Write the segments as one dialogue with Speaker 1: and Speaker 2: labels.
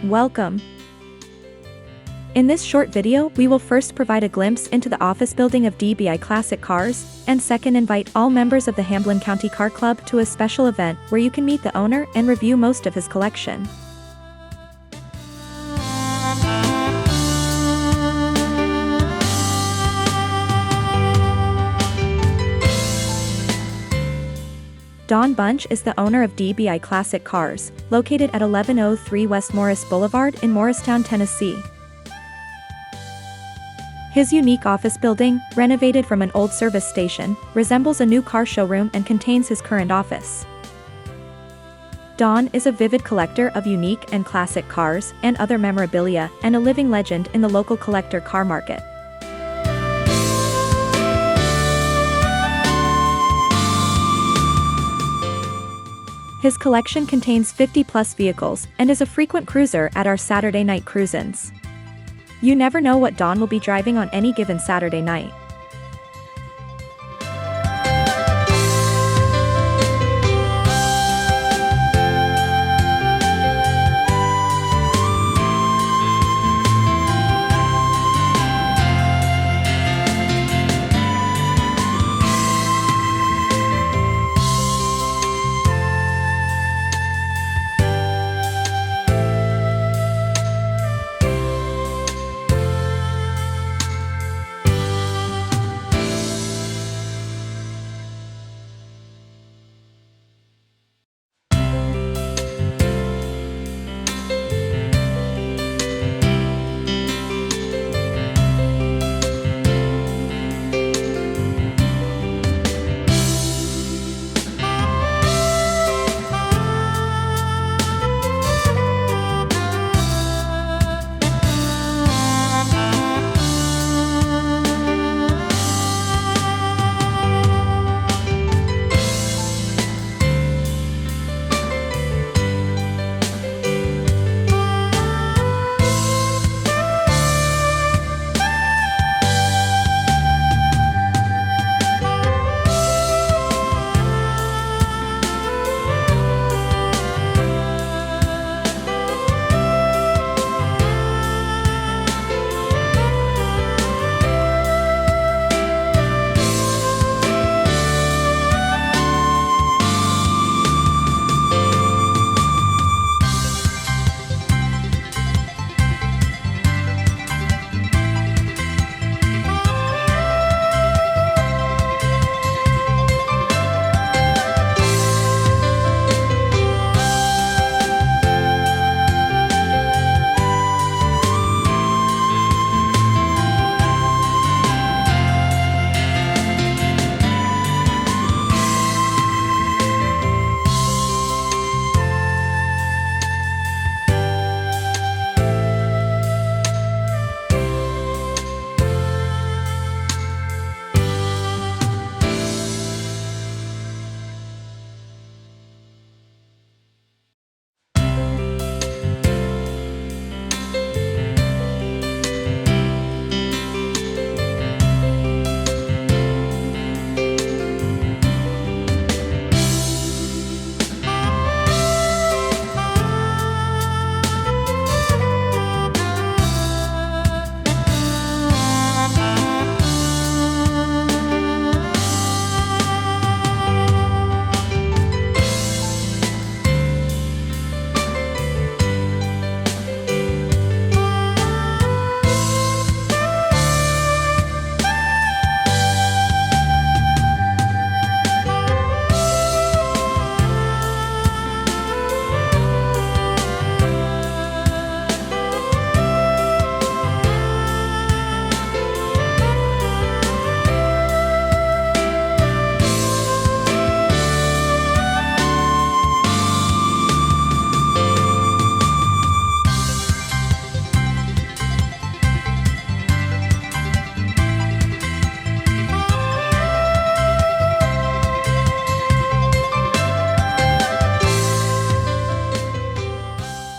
Speaker 1: Welcome. In this short video, we will first provide a glimpse into the office building of DBI classic cars, and second invite all members of the Hamblen County Car Club to a special event where you can meet the owner and review most of his collection. Don Bunch is the owner of DBI Classic Cars, located at 1103 West Morris Boulevard in Morristown, Tennessee. His unique office building, renovated from an old service station, resembles a new car showroom and contains his current office. Don is a vivid collector of unique and classic cars and other memorabilia, and a living legend in the local collector car market. His collection contains 50-plus vehicles and is a frequent cruiser at our Saturday night cruise-ins. You never know what Don will be driving on any given Saturday night.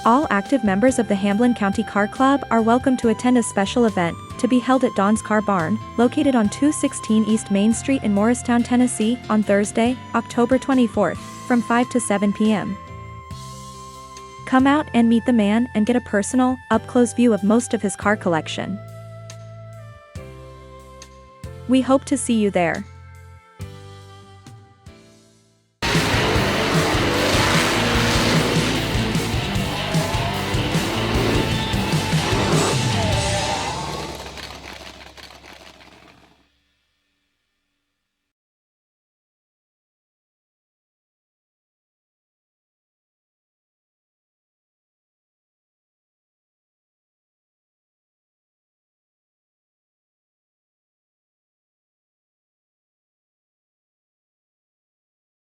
Speaker 1: All active members of the Hamblen County Car Club are welcome to attend a special event, to be held at Don's Car Barn, located on 216 East Main Street in Morristown, Tennessee, on Thursday, October 24th, from 5 to 7 p.m. Come out and meet the man and get a personal, up-close view of most of his car collection. We hope to see you there.